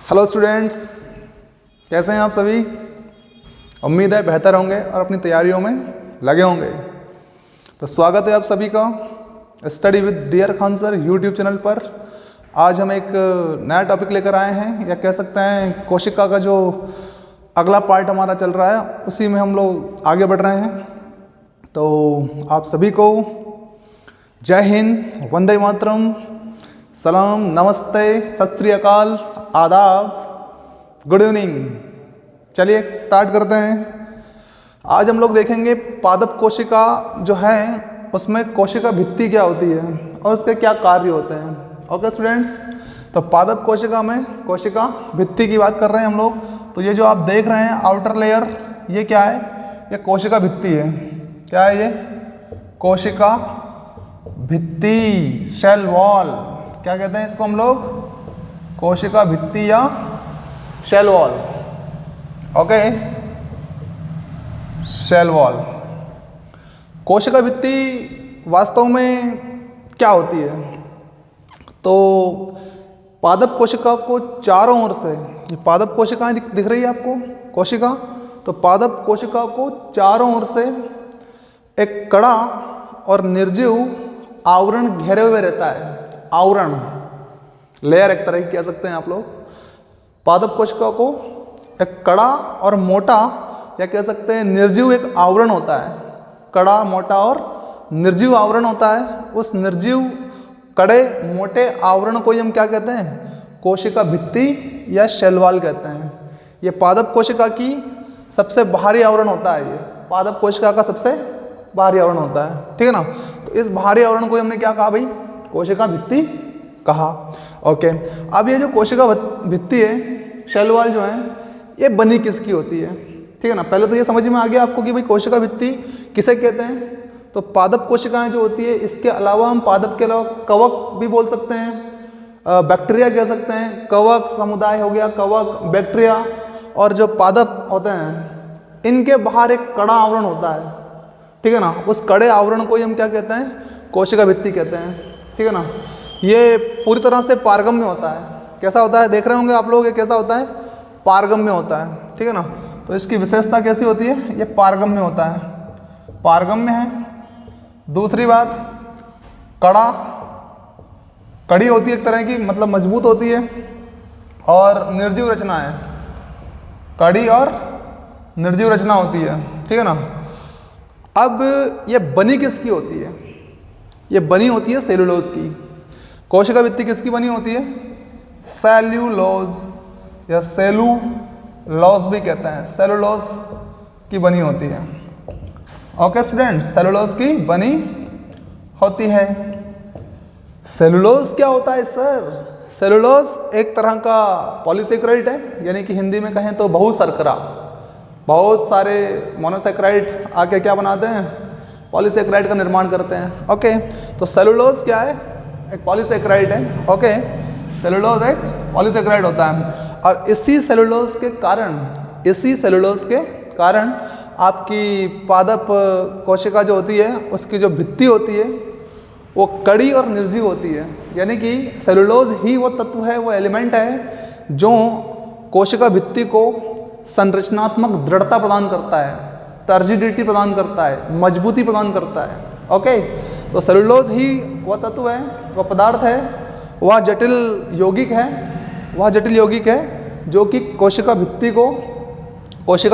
Hello students, कैसे हैं आप सभी। उम्मीद है बेहतर होंगे और अपनी तैयारियों में लगे होंगे। तो स्वागत है आप सभी का study with dear Khan sir YouTube channel पर। आज हम एक नया टॉपिक लेकर आए हैं, या कह सकते हैं कोशिका का जो अगला पार्ट हमारा चल रहा है उसी में हम लोग आगे बढ़ रहे हैं। तो आप सभी को जय हिंद, वंदे मातरम, सलाम, नमस्ते, सत श्री अकाल, आदाब, गुड इवनिंग। चलिए स्टार्ट करते हैं। आज हम लोग देखेंगे पादप कोशिका जो है उसमें कोशिका भित्ति क्या होती है और उसके क्या कार्य होते हैं। ओके स्टूडेंट्स, तो पादप कोशिका में कोशिका भित्ति की बात कर रहे हैं हम लोग। तो ये जो आप देख रहे हैं आउटर लेयर, ये क्या है? ये कोशिका भित्ति है। क्या है ये? कोशिका भित्ति, सेल वॉल। क्या कहते हैं इसको हम लोग? कोशिका भित्ति या cell wall. Okay, cell wall. कोशिका भित्ति वास्तव में क्या होती है? तो पादप कोशिका को चारों ओर से, ये पादप कोशिकाएं दिख रही है आपको कोशिका, तो पादप कोशिका को चारों ओर से एक कड़ा और निर्जीव आवरण घेरे हुए रहता है। आवरण, लेयर एक तरह की कह सकते हैं आप लोग। पादप कोशिका को एक कड़ा और मोटा, या कह सकते हैं निर्जीव एक आवरण होता है। कड़ा, मोटा और निर्जीव आवरण होता है। उस निर्जीव कड़े मोटे आवरण को ही हम क्या कहते हैं? कोशिका भित्ति या सेल वॉल कहते हैं। ये पादप कोशिका की सबसे बाहरी आवरण होता है। ये पादप कोशिका का सबसे बाहरी आवरण होता है, ठीक है ना। तो इस बाहरी आवरण को हमने क्या कहा भाई? कोशिका भित्ति कहा। ओके, अब ये जो कोशिका भित्ति है, सेल वॉल जो है, ये बनी किसकी होती है? ठीक है ना। पहले तो ये समझ में आ गया आपको कि भाई कोशिका भित्ति किसे कहते हैं। तो पादप कोशिकाएं जो होती है, इसके अलावा हम पादप के अलावा कवक भी बोल सकते हैं, बैक्टीरिया कह सकते हैं। कवक समुदाय हो गया, कवक, बैक्टीरिया। और जो पादप होते हैं इनके बाहर एक कड़ा आवरण होता है, ठीक है ना। उस कड़े आवरण को ही हम क्या कहते हैं? कोशिका भित्ति कहते हैं, ठीक है ना। ये पूरी तरह से पारगम्य होता है। कैसा होता है? देख रहे होंगे आप लोग, ये कैसा होता है? पारगम्य होता है, ठीक है ना। तो इसकी विशेषता कैसी होती है? ये पारगम्य होता है, पारगम्य है। दूसरी बात, कड़ा, कड़ी होती है एक तरह की, मतलब मजबूत होती है। और निर्जीव रचना है, कड़ी और निर्जीव रचना होती है, ठीक है ना। अब ये बनी किसकी होती है? ये बनी होती है सेलुलोज की। कोशिका भित्ति किसकी बनी होती है? सेल्यूलोज या सेलुलोज भी कहते हैं। सेलुलोज की बनी होती है। ओके स्टूडेंट्स, सेलुलोज की बनी होती है। सेलुलोज क्या होता है सर? सेलुलोज एक तरह का पॉलीसेकेराइड है, यानी कि हिंदी में कहें तो बहुशर्करा। बहुत सारे मोनोसेकेराइड आके क्या बनाते हैं? पॉलीसेकेराइड का निर्माण करते हैं। ओके, तो सेलुलोज क्या है? एक पॉलीसेकेराइड है। ओके, सेलुलोज एक पॉलीसेकेराइड होता है। और इसी सेलुलोज के कारण आपकी पादप कोशिका जो होती है, उसकी जो भित्ति होती है वो कड़ी और निर्जीव होती है। यानी कि सेलुलोज ही वो तत्व है, वो एलिमेंट है जो कोशिका भित्ति को संरचनात्मक दृढ़ता प्रदान करता है, टर्जिडिटी प्रदान करता है, मजबूती प्रदान करता है। ओके, तो सेलुलोज ही वह तत्व है, वह पदार्थ है, वह जटिल यौगिक है जो कि कोशिका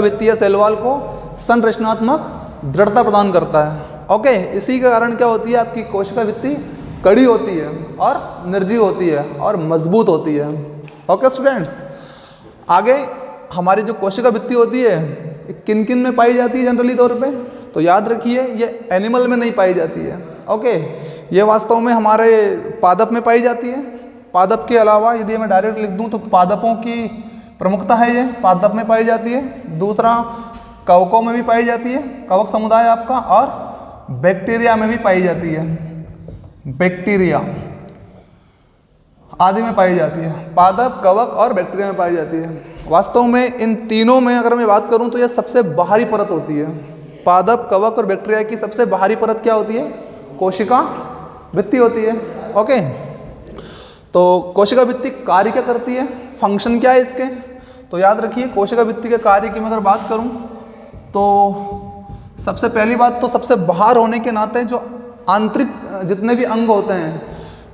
भित्ति या सेल वॉल को संरचनात्मक दृढ़ता प्रदान करता है। ओके, इसी के कारण क्या होती है? आपकी कोशिका भित्ति कड़ी होती है और निर्जीव होती है और मजबूत होती है। ओके स्टूडेंट्स, आगे हमारी जो कोशिका भित्ति होती है किन किन में पाई जाती है जनरली तौर पे? तो याद रखिए, ये एनिमल में नहीं पाई जाती है। ओके, ये वास्तव में हमारे पादप में पाई जाती है। पादप के अलावा यदि मैं डायरेक्ट लिख दूं तो पादपों की प्रमुखता है, ये पादप में पाई जाती है। दूसरा, कवकों में भी पाई जाती है, कवक समुदाय आपका। और बैक्टीरिया में भी पाई जाती है, बैक्टीरिया आदि में पाई जाती है। पादप, कवक और बैक्टीरिया में पाई जाती है। वास्तव में इन तीनों में अगर मैं बात करूं तो यह सबसे बाहरी परत होती है। पादप, कवक और बैक्टीरिया की सबसे बाहरी परत क्या होती है? कोशिका भित्ति होती है। ओके, तो कोशिका भित्ति कार्य क्या करती है? फंक्शन क्या है इसके, तो याद रखिए कोशिका भित्ति के कार्य की मैं अगर बात करूं तो सबसे पहली बात तो सबसे बाहर होने के नाते जो आंतरिक जितने भी अंग होते हैं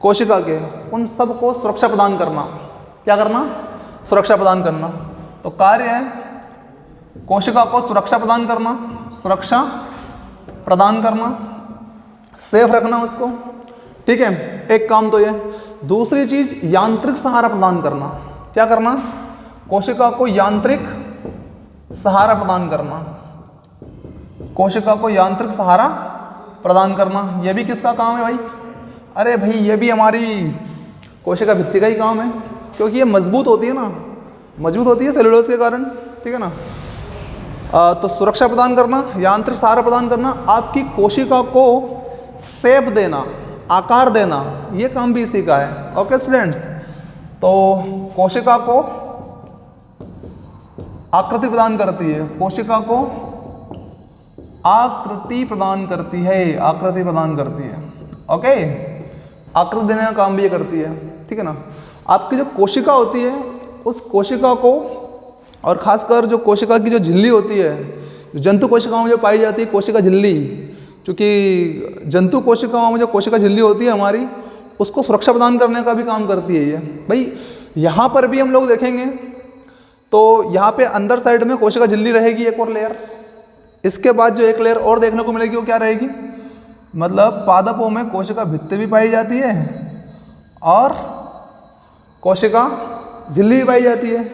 कोशिका के, उन सबको सुरक्षा प्रदान करना। क्या करना? सुरक्षा प्रदान करना। तो कार्य है कोशिका को सुरक्षा प्रदान करना, सुरक्षा प्रदान करना, सेफ रखना उसको, ठीक है, एक काम तो ये। दूसरी चीज यांत्रिक सहारा प्रदान करना। क्या करना? कोशिका को यांत्रिक सहारा प्रदान करना, कोशिका को यांत्रिक सहारा प्रदान करना। ये भी किसका काम है भाई? अरे भाई ये भी हमारी कोशिका भित्ति का ही काम है, क्योंकि ये मजबूत होती है ना, मजबूत होती है सेलुलोज के कारण, ठीक है ना। तो सुरक्षा प्रदान करना, यांत्रिक सहारा प्रदान करना, आपकी कोशिका को शेप देना, आकार देना, ये काम भी इसी का है। ओके स्टूडेंट्स, तो कोशिका को आकृति प्रदान करती है, कोशिका को आकृति प्रदान करती है, आकृति प्रदान करती है। ओके, आकृति देने का काम भी ये करती है, ठीक है ना। आपकी जो कोशिका होती है उस कोशिका को, और खासकर जो कोशिका की जो झिल्ली होती है, जो जंतु कोशिकाओं में जो पाई जाती है कोशिका झिल्ली, चूँकि जंतु कोशिकाओं में जो कोशिका झिल्ली होती है हमारी, उसको सुरक्षा प्रदान करने का भी काम करती है ये। भाई यहाँ पर भी हम लोग देखेंगे तो यहाँ पे अंदर साइड में कोशिका झिल्ली रहेगी, एक और लेयर, इसके बाद जो एक लेयर और देखने को मिलेगी वो क्या रहेगी, मतलब पादपों में कोशिका भित्ति भी पाई जाती है और कोशिका झिल्ली भी पाई जाती है।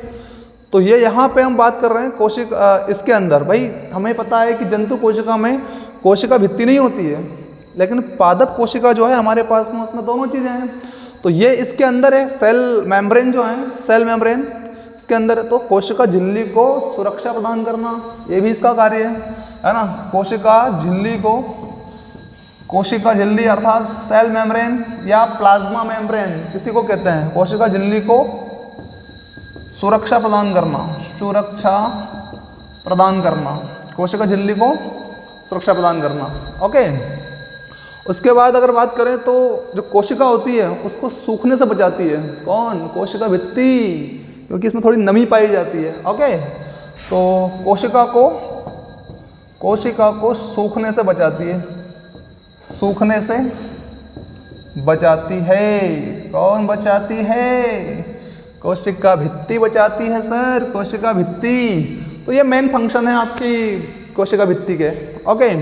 तो ये यहाँ पे हम बात कर रहे हैं कोशिका, इसके अंदर भाई हमें पता है कि जंतु कोशिका में कोशिका भित्ति नहीं होती है, लेकिन पादप कोशिका जो है हमारे पास में, उसमें दोनों चीज़ें हैं। तो ये इसके अंदर है, सेल मेम्ब्रेन जो है, सेल मेम्ब्रेन इसके अंदर है। तो कोशिका झिल्ली को सुरक्षा प्रदान करना, ये भी इसका कार्य है ना। कोशिका झिल्ली को, कोशिका झिल्ली अर्थात सेल मेम्ब्रेन या प्लाज्मा मेम्ब्रेन किसी को कहते हैं, कोशिका झिल्ली को सुरक्षा प्रदान करना, सुरक्षा प्रदान करना, कोशिका झिल्ली को सुरक्षा प्रदान करना। ओके, उसके बाद अगर बात करें तो जो कोशिका होती है उसको सूखने से बचाती है। कौन? कोशिका भित्ति, क्योंकि इसमें थोड़ी नमी पाई जाती है। ओके, तो कोशिका को सूखने से बचाती है, सूखने से बचाती है। कौन बचाती है? कोशिका भित्ति बचाती है सर, कोशिका भित्ति। तो ये मेन फंक्शन है आपकी कोशिका भित्ति के। ओके,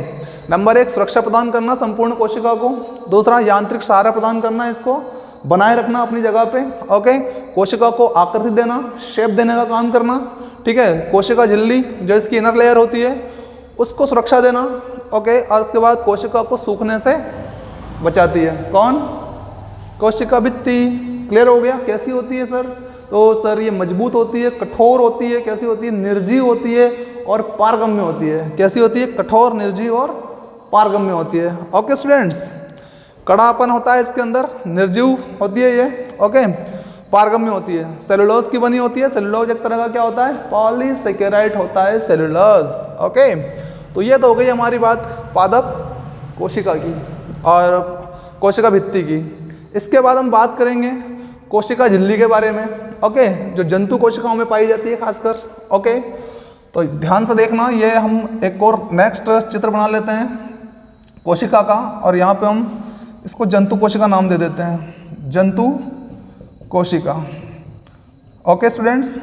नंबर 1 सुरक्षा प्रदान करना संपूर्ण कोशिका को, दूसरा यांत्रिक सहारा प्रदान करना, इसको बनाए रखना अपनी जगह पे। ओके, कोशिका को आकृति देना, शेप देने का काम करना, ठीक है। कोशिका झिल्ली जो इसकी इनर लेयर होती है उसको सुरक्षा देना। ओके, और उसके बाद कोशिका को सूखने से बचाती है। कौन? कोशिका भित्ति। क्लियर हो गया? कैसी होती है सर? तो सर ये मजबूत होती है, कठोर होती है, कैसी होती है? निर्जीव होती है और पारगम्य होती है। कैसी होती है? कठोर, निर्जीव और पारगम्य होती है। ओके स्टूडेंट्स, कड़ापन होता है इसके अंदर, निर्जीव होती है ये। ओके, पारगम्य होती है, सेलुलोज की बनी होती है। सेलुलोज एक तरह का क्या होता है? पॉलीसेकेराइड होता है सेलुलोज। ओके, तो ये तो हो गई हमारी बात पादप कोशिका की और कोशिका भित्ति की। इसके बाद हम बात करेंगे कोशिका झिल्ली के बारे में। ओके, जो जंतु कोशिकाओं में पाई जाती है खासकर। ओके, तो ध्यान से देखना, ये हम एक और नेक्स्ट चित्र बना लेते हैं कोशिका का, और यहाँ पे हम इसको जंतु कोशिका नाम दे देते हैं, जंतु कोशिका। ओके स्टूडेंट्स,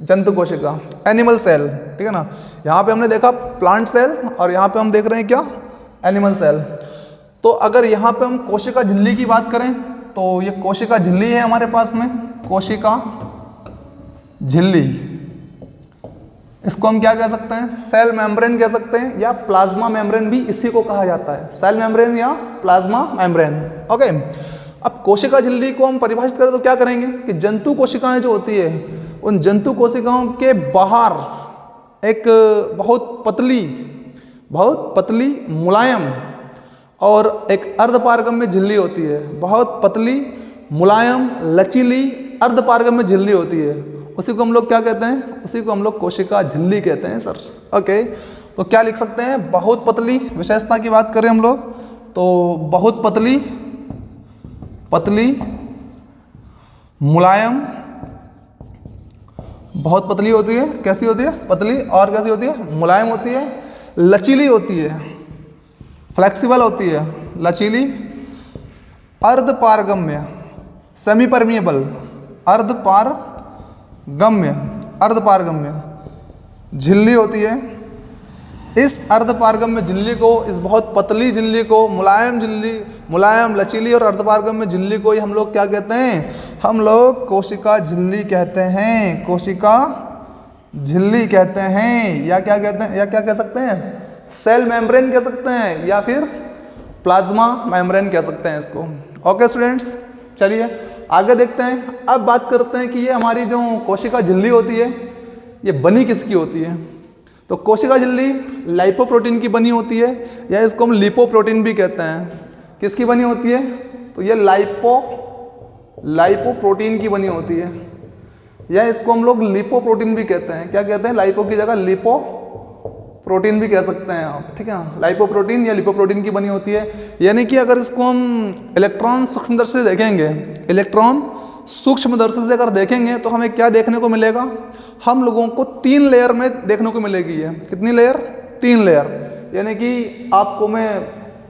जंतु कोशिका, एनिमल सेल, ठीक है ना। यहाँ पे हमने देखा प्लांट सेल और यहाँ पे हम देख रहे हैं क्या? Animal cell. तो अगर यहाँ पे हम कोशिका झिल्ली की बात करें तो ये कोशिका झिल्ली है हमारे पास में, कोशिका झिल्ली। इसको हम क्या कह सकते हैं? सेल मेम्ब्रेन कह सकते हैं, या प्लाज्मा मेम्ब्रेन भी इसी को कहा जाता है, सेल मेम्ब्रेन या प्लाज्मा मेम्ब्रेन। ओके, अब कोशिका झिल्ली को हम परिभाषित करें तो क्या करेंगे कि जंतु कोशिकाएं जो होती है, उन जंतु कोशिकाओं के बाहर एक बहुत पतली मुलायम और एक अर्धपारगम्य झिल्ली होती है। बहुत पतली मुलायम लचीली अर्धपारगम्य झिल्ली होती है, उसी को हम लोग क्या कहते हैं? उसी को हम लोग कोशिका झिल्ली कहते हैं सर। ओके, तो क्या लिख सकते हैं? बहुत पतली, विशेषता की बात करें हम लोग तो बहुत पतली मुलायम बहुत पतली होती है, कैसी होती है? पतली। और कैसी होती है? मुलायम होती है, लचीली होती है, फ्लेक्सिबल होती है, लचीली। अर्धपारगम्य, सेमी परमिएबल, अर्धपारगम्य, अर्धपारगम्य झिल्ली होती है। इस अर्धपारगम्य झिल्ली को, इस बहुत पतली झिल्ली को, मुलायम झिल्ली, मुलायम, लचीली और अर्धपारगम्य झिल्ली को ही हम लोग क्या कहते हैं? हम लोग कोशिका झिल्ली कहते हैं, कोशिका झिल्ली कहते हैं, या क्या कहते हैं, या क्या कह सकते हैं? सेल मेम्ब्रेन कह सकते हैं, या फिर प्लाज्मा मेम्ब्रेन कह सकते हैं इसको। ओके स्टूडेंट्स, चलिए आगे देखते हैं। अब बात करते हैं कि ये हमारी जो कोशिका झिल्ली होती है, ये बनी किसकी होती है? तो कोशिका झिल्ली लाइपोप्रोटीन की बनी होती है, या इसको हम लिपोप्रोटीन भी कहते हैं। किसकी बनी होती है? तो ये लाइपोप्रोटीन की बनी होती है, या इसको हम लोग लिपोप्रोटीन भी कहते हैं। क्या कहते हैं? लाइपो की जगह लिपोप्रोटीन भी कह सकते हैं आप, ठीक है। लाइपोप्रोटीन या लिपोप्रोटीन की बनी होती है। यानी कि अगर इसको हम इलेक्ट्रॉन सूक्ष्मदर्शी से देखेंगे, इलेक्ट्रॉन सूक्ष्मदर्शी से अगर देखेंगे तो हमें क्या देखने को मिलेगा? हम लोगों को 3 लेयर में देखने को मिलेगी है। कितनी लेयर? 3 लेयर। यानी कि आपको मैं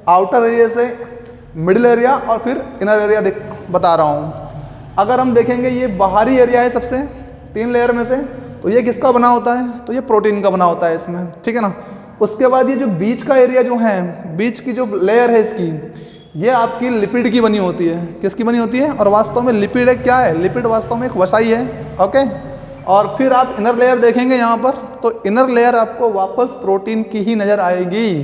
आउटर एरिया से, मिडिल एरिया और फिर इनर एरिया बता रहा हूँ। अगर हम देखेंगे ये बाहरी एरिया है सबसे 3 लेयर में से, तो ये किसका बना होता है? तो ये प्रोटीन का बना होता है इसमें, ठीक है ना। उसके बाद ये जो बीच का एरिया जो है, बीच की जो लेयर है इसकी, ये आपकी लिपिड की बनी होती है। किसकी बनी होती है? और वास्तव में लिपिड एक क्या है? लिपिड वास्तव में एक वसाई है। ओके, और फिर आप इनर लेयर देखेंगे यहाँ पर, तो इनर लेयर आपको वापस प्रोटीन की ही नज़र आएगी।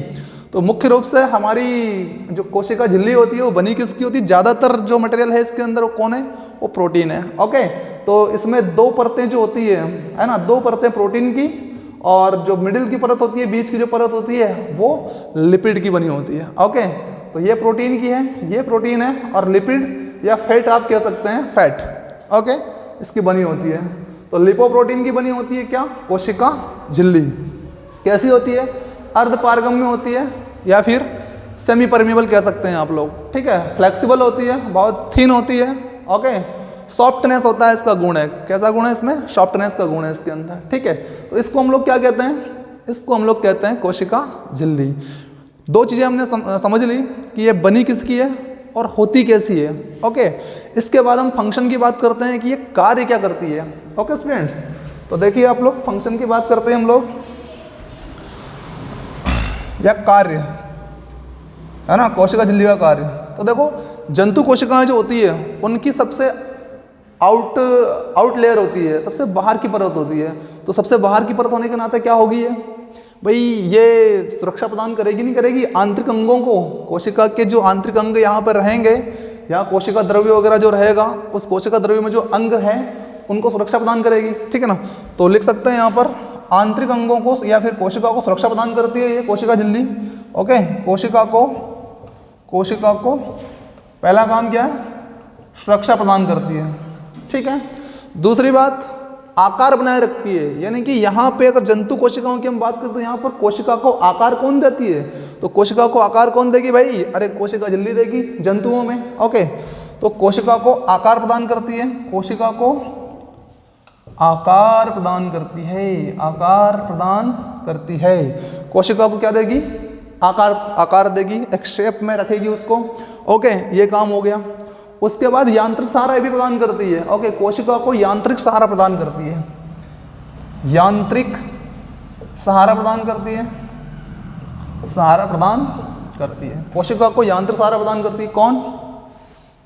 तो मुख्य रूप से हमारी जो कोशिका झिल्ली होती है वो बनी किसकी होती है? ज़्यादातर जो मटेरियल है इसके अंदर वो कौन है? वो प्रोटीन है। ओके, तो इसमें 2 परतें जो होती है ना, 2 परतें प्रोटीन की, और जो मिडिल की परत होती है, बीच की जो परत होती है, वो लिपिड की बनी होती है। ओके, तो ये प्रोटीन की है, ये प्रोटीन है, और लिपिड या फैट आप कह सकते हैं, फैट, ओके, इसकी बनी होती है। तो लिपोप्रोटीन की बनी होती है क्या? कोशिका झिल्ली। कैसी होती है? अर्धपारगम्य होती है, या फिर सेमी परमिएबल कह सकते हैं आप लोग, ठीक है। फ्लेक्सिबल होती है, बहुत थिन होती है। ओके, सॉफ्टनेस होता है इसका गुण है। कैसा गुण है इसमें? सॉफ्टनेस का गुण है इसके अंदर, ठीक है। तो इसको हम लोग क्या कहते हैं? इसको हम लोग कहते हैं कोशिका झिल्ली। 2 चीज़ें हमने समझ ली कि ये बनी किसकी है और होती कैसी है। ओके, इसके बाद हम फंक्शन की बात करते हैं कि ये कार्य क्या करती है। ओके स्टूडेंट्स, तो देखिए आप लोग, फंक्शन की बात करते हैं हम लोग, या कार्य है ना, कोशिका झिल्ली का कार्य। तो देखो, जंतु कोशिकाएं जो होती है उनकी सबसे आउट लेयर होती है, सबसे बाहर की परत होती है। तो सबसे बाहर की परत होने के नाते क्या होगी ये? भाई ये सुरक्षा प्रदान करेगी, नहीं करेगी? आंतरिक अंगों को, कोशिका के जो आंतरिक अंग यहाँ पर रहेंगे, यहाँ कोशिका द्रव्य वगैरह जो रहेगा, उस कोशिका द्रव्य में जो अंग है उनको सुरक्षा प्रदान करेगी, ठीक है ना। तो लिख सकते हैं यहाँ पर आंतरिक अंगों को या फिर कोशिका को सुरक्षा प्रदान करती है ये कोशिका झिल्ली। ओके, कोशिका को पहला काम क्या है? सुरक्षा प्रदान करती है, ठीक है। दूसरी बात, आकार बनाए रखती है। यानी कि यहाँ पे अगर जंतु कोशिकाओं की हम बात करें तो यहाँ पर कोशिका को आकार कौन देती है? तो कोशिका को आकार कौन देगी भाई? अरे कोशिका झिल्ली देगी जंतुओं में। ओके, तो कोशिका को आकार प्रदान करती है, कोशिका को आकार प्रदान करती है, आकार प्रदान करती है। कोशिका को क्या देगी? आकार देगी, एक शेप में रखेगी उसको। ओके, ये काम हो गया। उसके बाद यांत्रिक सहारा भी प्रदान करती है। ओके, कोशिका को यांत्रिक सहारा प्रदान करती है, यांत्रिक सहारा प्रदान करती है, सहारा प्रदान करती है। कोशिका को यांत्रिक सहारा प्रदान करती है कौन?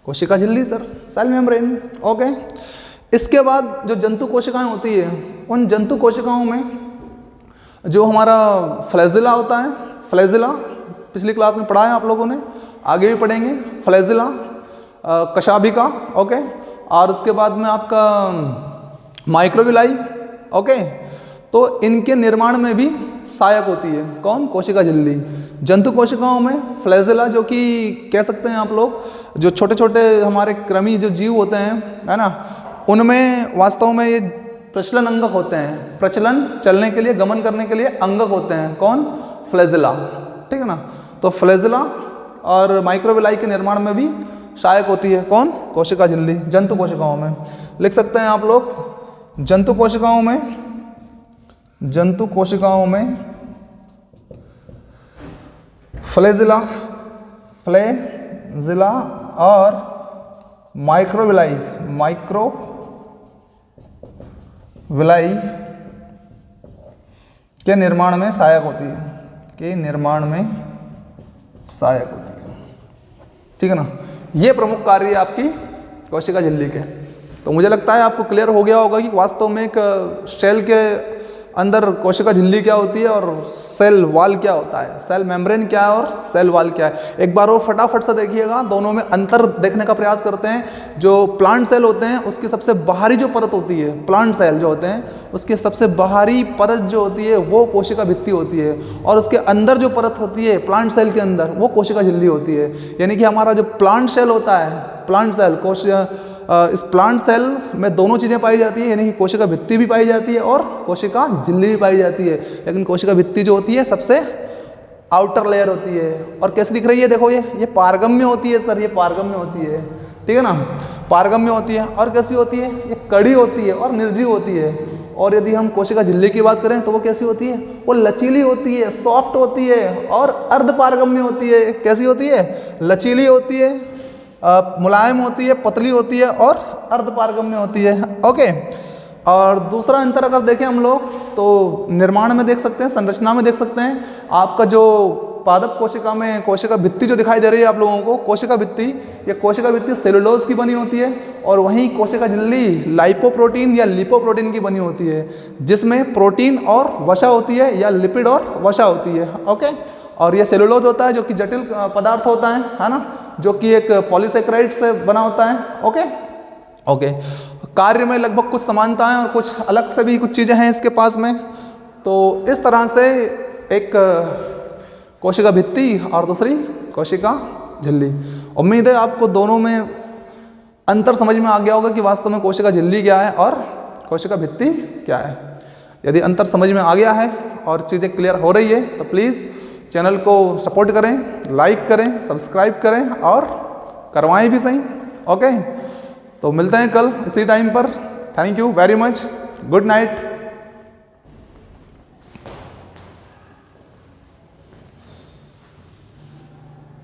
कोशिका झिल्ली सर, सेल मेम्ब्रेन। ओके, इसके बाद जो जंतु कोशिकाएं होती है, उन जंतु कोशिकाओं में जो हमारा फ्लैजिला होता है, फ्लैजिला पिछली क्लास में पढ़ा है आप लोगों ने, आगे भी पढ़ेंगे। फ्लैजिला, कशाभिका, ओके, और उसके बाद में आपका माइक्रोविलाई। ओके, तो इनके निर्माण में भी सहायक होती है कौन? कोशिका झिल्ली। जंतु कोशिकाओं में फ्लैजिला, जो कि कह सकते हैं आप लोग, जो छोटे छोटे हमारे कृमि जो जीव होते हैं, है ना, उनमें वास्तव में ये प्रचलन अंगक होते हैं। प्रचलन, चलने के लिए, गमन करने के लिए अंगक होते हैं कौन? फ्लैजिला, ठीक है ना। तो फ्लैजिला और माइक्रोविलाई के निर्माण में भी सहायक होती है कौन? कोशिका झिल्ली, जंतु कोशिकाओं में। लिख सकते हैं आप लोग जंतु कोशिकाओं में फ्लैजिला और माइक्रोविलाई के निर्माण में सहायक होती है, ठीक है ना। ये प्रमुख कार्य है आपकी कोशिका झिल्ली के। तो मुझे लगता है आपको क्लियर हो गया होगा कि वास्तव में एक सेल के अंदर कोशिका झिल्ली क्या होती है और सेल वॉल क्या होता है, सेल मेम्ब्रेन क्या है और सेल वॉल क्या है। एक बार वो फटाफट से देखिएगा, दोनों में अंतर देखने का प्रयास करते हैं। जो प्लांट सेल होते हैं उसकी सबसे बाहरी जो परत होती है, प्लांट सेल जो होते हैं उसकी सबसे बाहरी परत जो होती है वो कोशिका भित्ति होती है, और उसके अंदर जो परत होती है प्लांट सेल के अंदर वो कोशिका झिल्ली होती है। यानी कि हमारा जो प्लांट सेल होता है, प्लांट सेल इस प्लांट सेल में दोनों चीज़ें पाई जाती है, यानी कि कोशिका भित्ति भी पाई जाती है और कोशिका झिल्ली भी पाई जाती है। लेकिन कोशिका भित्ति जो होती है सबसे आउटर लेयर होती है। और कैसी दिख रही है, देखो ये पारगम्य होती है सर, ये पारगम्य होती है, ठीक है ना, पारगम्य होती है। और कैसी होती है, ये कड़ी होती है और निर्जीव होती है। और यदि हम कोशिका झिल्ली की बात करें तो वो कैसी होती है, वो लचीली होती है, सॉफ्ट होती है और अर्ध पारगम्य होती है। कैसी होती है, लचीली होती है, मुलायम होती है, पतली होती है और अर्ध पारगम्य होती है। ओके। और दूसरा अंतर अगर देखें हम लोग तो निर्माण में देख सकते हैं, संरचना में देख सकते हैं। आपका जो पादप कोशिका में कोशिका भित्ति जो दिखाई दे रही है आप लोगों को, कोशिका भित्ति सेलुलोज की बनी होती है, और वहीं कोशिका झिल्ली लाइपोप्रोटीन या लिपोप्रोटीन की बनी होती है, जिसमें प्रोटीन और वसा होती है या लिपिड और वसा होती है। ओके। और ये सेलुलोज होता है जो कि जटिल पदार्थ होता है ना, जो कि एक पॉलीसेकेराइड से बना होता है। ओके। कार्य में लगभग कुछ समानता है और कुछ अलग से भी कुछ चीज़ें हैं इसके पास में। तो इस तरह से एक कोशिका भित्ति और दूसरी कोशिका झिल्ली। उम्मीद है आपको दोनों में अंतर समझ में आ गया होगा कि वास्तव में कोशिका झिल्ली क्या है और कोशिका भित्ति क्या है। यदि अंतर समझ में आ गया है और चीज़ें क्लियर हो रही है तो प्लीज़ चैनल को सपोर्ट करें, लाइक करें, सब्सक्राइब करें और करवाएं भी सही। ओके। तो मिलते हैं कल इसी टाइम पर। Thank you very much. Good night.